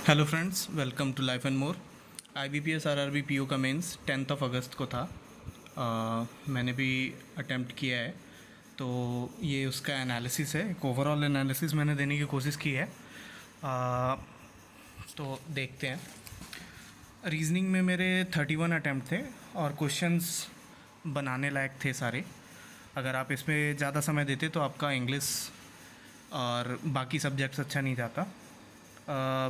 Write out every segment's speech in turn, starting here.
Hello friends, welcome to life and more. IBPS RRB PO का mains 10 अगस्त को था। मैंने भी अटेम्प्ट किया है, तो ये उसका एनालिसिस है। एक ओवरऑल एनालिसिस मैंने देने की कोशिश की है। तो देखते हैं। रीजनिंग में मेरे 31 अटेम्प्ट थे और क्वेश्चंस बनाने लायक थे सारे। अगर आप इसमें ज़्यादा समय देते तो आपका इंग्लिश और बाकी सब्जेक्ट्स अच्छा नहीं जाता।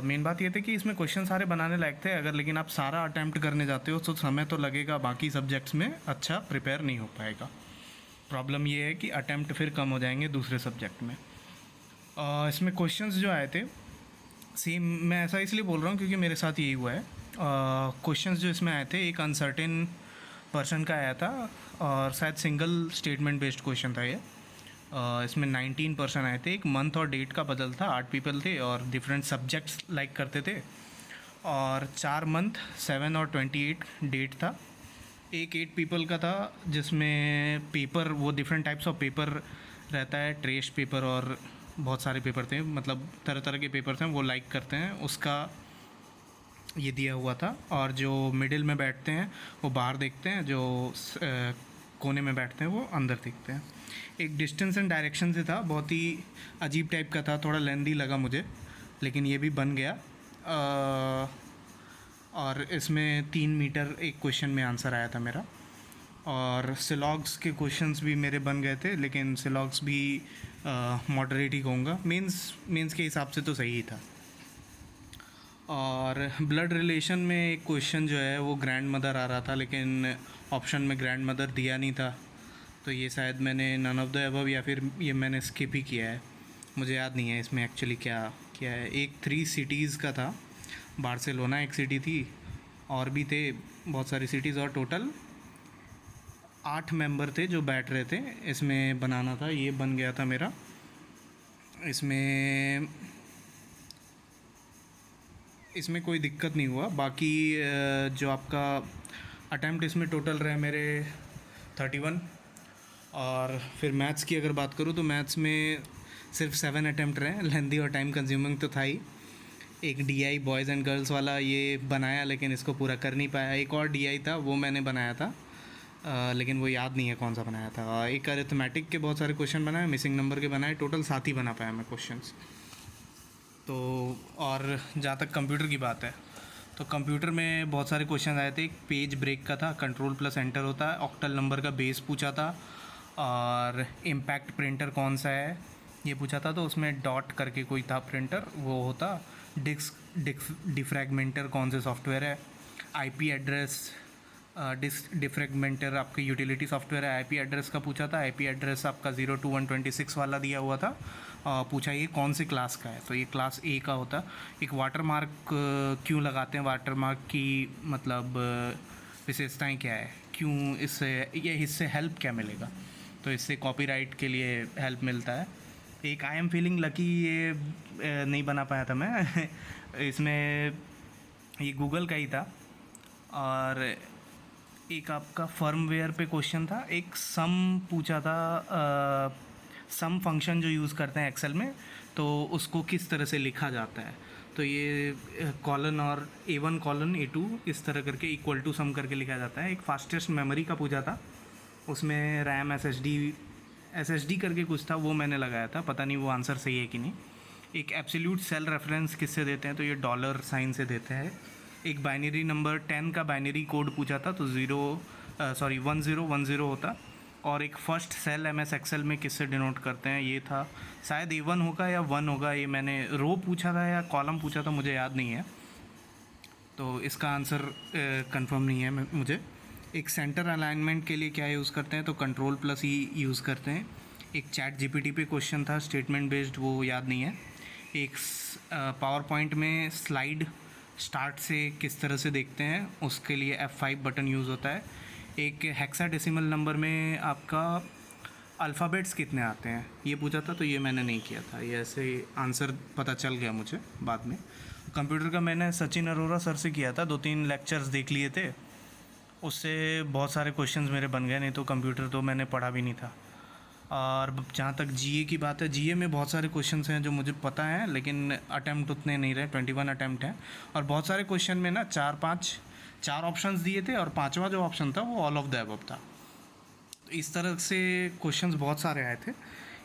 मेन बात ये थी कि इसमें क्वेश्चन सारे बनाने लायक थे, अगर लेकिन आप सारा अटैम्प्ट करने जाते हो तो समय तो लगेगा, बाकी सब्जेक्ट्स में अच्छा प्रिपेयर नहीं हो पाएगा। प्रॉब्लम ये है कि अटैम्प्ट फिर कम हो जाएंगे दूसरे सब्जेक्ट में। इसमें क्वेश्चंस जो आए थे सेम, मैं ऐसा इसलिए बोल रहा हूँ क्योंकि मेरे साथ यही हुआ है। क्वेश्चंस जो इसमें आए थे, एक अनसर्टेन पर्सन का आया था और शायद सिंगल स्टेटमेंट बेस्ड क्वेश्चन था ये। इसमें 19% आए थे। एक मंथ और डेट का बदल था, 8 पीपल थे और डिफरेंट सब्जेक्ट्स लाइक करते थे। और 4 मंथ, 7 और 28 डेट था। एक 8 पीपल का था जिसमें पेपर, वो डिफरेंट टाइप्स ऑफ पेपर रहता है, ट्रेस पेपर और बहुत सारे पेपर थे, मतलब तरह तरह के पेपर थे, वो लाइक करते हैं, उसका ये दिया हुआ था। और जो मिडिल में बैठते हैं वो बाहर देखते हैं, जो कोने में बैठते हैं वो अंदर देखते हैं। एक डिस्टेंस एंड डायरेक्शन से था, बहुत ही अजीब टाइप का था, थोड़ा लेंदी लगा मुझे, लेकिन ये भी बन गया। और इसमें 3 मीटर एक क्वेश्चन में आंसर आया था मेरा। और सिलॉग्स के क्वेश्चंस भी मेरे बन गए थे, लेकिन सिलॉग्स भी मॉडरेट ही कहूँगा, मेंस के हिसाब से तो सही ही था। और ब्लड रिलेशन में एक क्वेश्चन जो है वो ग्रैंड मदर आ रहा था, लेकिन ऑप्शन में ग्रैंड मदर दिया नहीं था, तो ये शायद मैंने नन ऑफ द अबव या फिर ये मैंने स्किप ही किया है, मुझे याद नहीं है इसमें एक्चुअली क्या क्या है। एक 3 सिटीज़ का था, बार्सिलोना एक सिटी थी, और भी थे बहुत सारी सिटीज़, और टोटल 8 मेंबर थे जो बैठ रहे थे। इसमें बनाना था, ये बन गया था मेरा। इसमें कोई दिक्कत नहीं हुआ। बाकी जो आपका अटैम्प्ट इसमें टोटल रहे मेरे 31। और फिर मैथ्स की अगर बात करूँ तो मैथ्स में सिर्फ 7 अटैम्प्ट रहे, लेंदी और टाइम कंज्यूमिंग तो था ही। एक DI बॉयज़ एंड गर्ल्स वाला ये बनाया, लेकिन इसको पूरा कर नहीं पाया। एक और DI था, वो मैंने बनाया था, लेकिन वो याद नहीं है कौन सा बनाया था। एक अरिथमेटिक के बहुत सारे क्वेश्चन बनाए, मिसिंग नंबर के बनाए, टोटल 7 ही बना पाया मैं क्वेश्चंस तो। और जहाँ तक कंप्यूटर की बात है, तो कंप्यूटर में बहुत सारे क्वेश्चन आए थे। एक पेज ब्रेक का था, कंट्रोल प्लस एंटर होता है, ऑक्टल नंबर का बेस पूछा था, और इम्पैक्ट प्रिंटर कौन सा है ये पूछा था, तो उसमें डॉट करके कोई था प्रिंटर, वो होता। डिफ्रैगमेंटर कौन से सॉफ्टवेयर है, IP एड्रेस, डिफ्रैगमेंटर आपके यूटिलिटी सॉफ्टवेयर है, IP एड्रेस का पूछा था। IP एड्रेस आपका 0 to 126 वाला दिया हुआ था। पूछा ये कौन से क्लास का है, तो ये क्लास A का होता। एक वाटर मार्क क्यों लगाते हैं, वाटर मार्क की मतलब विशेषताएं क्या है, क्यों इससे हेल्प क्या मिलेगा, तो इससे कॉपीराइट के लिए हेल्प मिलता है। एक आई एम फीलिंग लकी, ये नहीं बना पाया था मैं इसमें ये गूगल का ही था। और एक आपका फर्मवेयर पे क्वेश्चन था, एक सम पूछा था, सम फंक्शन जो यूज़ करते हैं एक्सेल में, तो उसको किस तरह से लिखा जाता है, तो ये कॉलन और A1 कॉलन A2 इस तरह करके इक्वल टू सम करके लिखा जाता है। एक फास्टेस्ट मेमोरी का पूछा था, उसमें रैम SSD करके कुछ था, वो मैंने लगाया था, पता नहीं वो आंसर सही है कि नहीं। एक एब्सोल्यूट सेल रेफरेंस किससे देते हैं, तो ये डॉलर साइन से देते हैं। एक बाइनरी नंबर 10 का बाइनरी कोड पूछा था, तो 1010 होता। और एक फर्स्ट सेल MS एक्सेल में किससे डिनोट करते हैं, ये था शायद A1 होगा या 1 होगा, ये मैंने रो पूछा था या कॉलम पूछा था, मुझे याद नहीं है, तो इसका आंसर कंफर्म नहीं है मुझे। एक सेंटर अलाइनमेंट के लिए क्या यूज़ करते हैं, तो कंट्रोल प्लस ही यूज़ करते हैं। एक चैट GPT पे क्वेश्चन था स्टेटमेंट बेस्ड, वो याद नहीं है। एक पावर पॉइंट में स्लाइड स्टार्ट से किस तरह से देखते हैं, उसके लिए F5 बटन यूज़ होता है। एक हेक्साडेसिमल नंबर में आपका अल्फ़ाबेट्स कितने आते हैं ये पूछा था, तो ये मैंने नहीं किया था, ये ऐसे आंसर पता चल गया मुझे बाद में। कंप्यूटर का मैंने सचिन अरोरा सर से किया था, 2-3 लेक्चर्स देख लिए थे, उससे बहुत सारे क्वेश्चंस मेरे बन गए, नहीं तो कंप्यूटर तो मैंने पढ़ा भी नहीं था। और जहाँ तक जीए की बात है, जीए में बहुत सारे क्वेश्चंस हैं जो मुझे पता हैं, लेकिन अटैम्प्ट उतने नहीं रहे, 21 अटैम्प्ट हैं। और बहुत सारे क्वेश्चन में ना चार ऑप्शंस दिए थे और पांचवा जो ऑप्शन था वो ऑल ऑफ द अबव था। तो इस तरह से क्वेश्चंस बहुत सारे आए थे।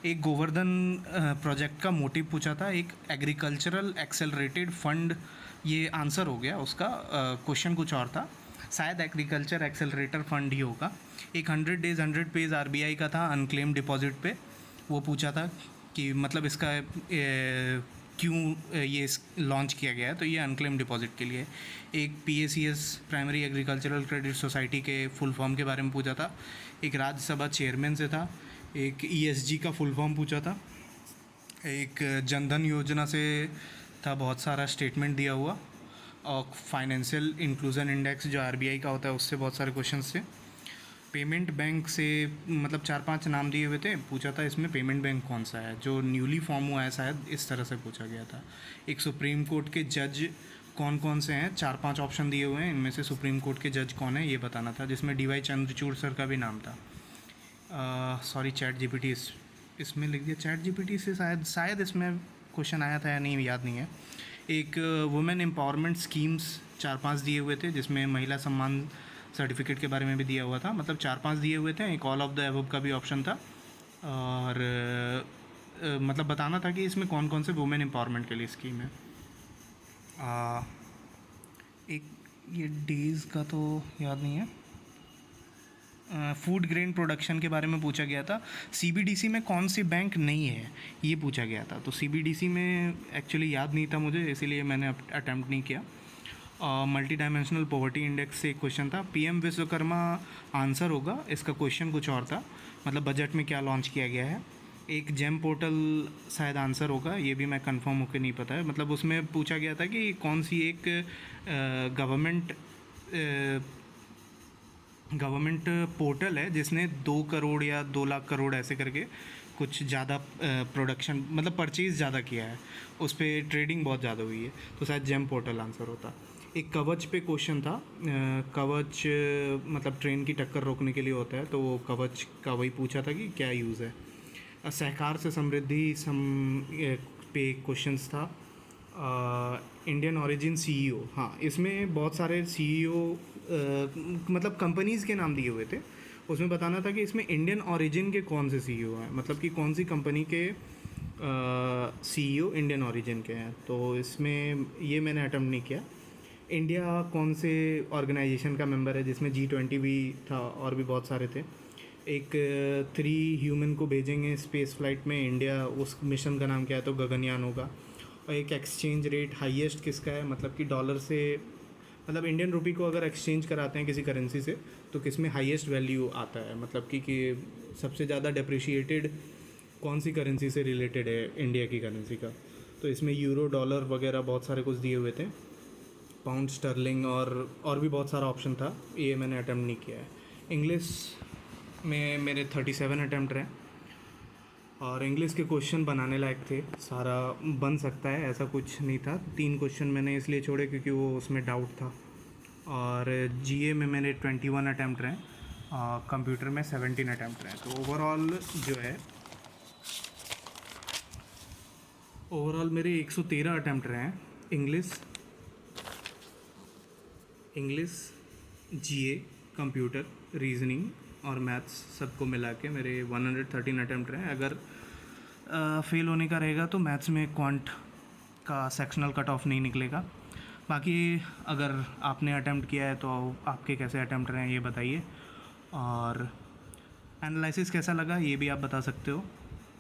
एक गोवर्धन प्रोजेक्ट का मोटिव पूछा था, एक एग्रीकल्चरल एक्सेलरेटेड फंड, ये आंसर हो गया उसका। क्वेश्चन कुछ और था, शायद एग्रीकल्चर एक्सेलरेटर फंड ही होगा। एक 100 डेज़ 100 पेज आरबीआई का था अनक्लेम डिपॉजिट पे, वो पूछा था कि मतलब इसका क्यों ये लॉन्च किया गया है, तो ये अनक्लेम डिपॉजिट के लिए। एक PACS primary agricultural credit society के फुल फॉर्म के बारे में पूछा था। एक राज्यसभा चेयरमैन से था। एक ईएसजी का फुल फॉर्म पूछा था। एक जनधन योजना से था, बहुत सारा स्टेटमेंट दिया हुआ। और फाइनेंशियल इंक्लूजन इंडेक्स जो आरबीआई का होता है उससे बहुत सारे क्वेश्चंस थे। पेमेंट बैंक से मतलब 4-5 नाम दिए हुए थे, पूछा था इसमें पेमेंट बैंक कौन सा है जो न्यूली फॉर्म हुआ है, शायद इस तरह से पूछा गया था। एक सुप्रीम कोर्ट के जज कौन कौन से हैं, 4-5 ऑप्शन दिए हुए हैं, इनमें से सुप्रीम कोर्ट के जज कौन है ये बताना था, जिसमें डीवाई चंद्रचूड़ सर का भी नाम था। सॉरी, चैट जीपीटी इसमें लिख दिया। चैट जीपीटी से शायद इसमें क्वेश्चन आया था या नहीं, याद नहीं है। एक वुमेन एम्पावरमेंट स्कीम्स 4-5 दिए हुए थे, जिसमें महिला सम्मान सर्टिफिकेट के बारे में भी दिया हुआ था। मतलब 4-5 दिए हुए थे। एक ऑल ऑफ द अबव का भी ऑप्शन था। और मतलब बताना था कि इसमें कौन कौन से वुमेन एम्पावरमेंट के लिए स्कीम है। एक ये डेज़ का तो याद नहीं है। फूड ग्रेन प्रोडक्शन के बारे में पूछा गया था। सीबीडीसी में कौन सी बैंक नहीं है ये पूछा गया था। तो सीबीडीसी में एक्चुअली याद नहीं था मुझे, इसीलिए मैंने अटैम्प्ट नहीं किया। मल्टी डायमेंशनल पॉवर्टी इंडेक्स से एक क्वेश्चन था। पीएम विश्वकर्मा आंसर होगा, इसका क्वेश्चन कुछ और था, मतलब बजट में क्या लॉन्च किया गया है। एक जेम पोर्टल शायद आंसर होगा, ये भी मैं कंफर्म होकर नहीं पता है। मतलब उसमें पूछा गया था कि कौन सी एक गवर्नमेंट पोर्टल है जिसने 2 करोड़ या 2 लाख करोड़ ऐसे करके कुछ ज़्यादा प्रोडक्शन मतलब परचेज़ ज़्यादा किया है, उस पर ट्रेडिंग बहुत ज़्यादा हुई है, तो शायद जेम पोर्टल आंसर होता। एक कवच पे क्वेश्चन था। कवच मतलब ट्रेन की टक्कर रोकने के लिए होता है, तो वो कवच का वही पूछा था कि क्या यूज़ है। सहकार से समृद्धि पे क्वेश्चंस था। इंडियन ओरिजिन सीईओ, हाँ इसमें बहुत सारे सीईओ मतलब कंपनीज़ के नाम दिए हुए थे, उसमें बताना था कि इसमें इंडियन ओरिजिन के कौन से सीईओ हैं, मतलब कि कौन सी कंपनी के सीईओ इंडियन ओरिजिन के हैं। तो इसमें ये मैंने अटेम्प्ट नहीं किया। इंडिया कौन से ऑर्गेनाइजेशन का मेंबर है, जिसमें G20 भी था और भी बहुत सारे थे। एक 3 ह्यूमन को भेजेंगे स्पेस फ्लाइट में इंडिया, उस मिशन का नाम क्या है, तो गगनयान होगा। और एक एक्सचेंज रेट हाईएस्ट किसका है, मतलब कि डॉलर से मतलब इंडियन रुपी को अगर एक्सचेंज कराते हैं किसी करेंसी से तो किस में हाईएस्ट वैल्यू आता है, मतलब कि सबसे ज़्यादा डिप्रिशिएटेड कौन सी करेंसी से रिलेटेड है इंडिया की करेंसी का। तो इसमें यूरो, डॉलर वगैरह बहुत सारे कुछ दिए हुए थे, पाउंड स्टर्लिंग और भी बहुत सारा ऑप्शन था, ये मैंने अटैम्प्ट नहीं किया है। इंग्लिश में मेरे 37 अटैम्प्ट रहे और इंग्लिश के क्वेश्चन बनाने लायक थे, सारा बन सकता है ऐसा कुछ नहीं था। 3 क्वेश्चन मैंने इसलिए छोड़े क्योंकि वो उसमें डाउट था। और जीए में मेरे 21 अटैम्प्ट रहे, कंप्यूटर में 17 अटैम्प्ट रहे। तो ओवरऑल मेरे 113 अटैम्प्ट रहे हैं। इंग्लिश, जीए, कंप्यूटर, रीजनिंग और मैथ्स सबको मिला के मेरे 113 अटैम्प्ट रहे हैं। अगर फेल होने का रहेगा तो मैथ्स में क्वांट का सेक्शनल कट ऑफ नहीं निकलेगा। बाकी अगर आपने अटैम्प्ट किया है तो आपके कैसे अटैम्प्ट रहे हैं ये बताइए, और एनालिसिस कैसा लगा ये भी आप बता सकते हो।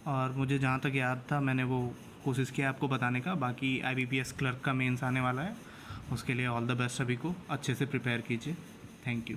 और मुझे जहाँ तक याद था मैंने वो कोशिश किया आपको बताने का। बाकी IBPS क्लर्क का मेंस आने वाला है, उसके लिए ऑल द बेस्ट, सभी को अच्छे से प्रिपेयर कीजिए। Thank you.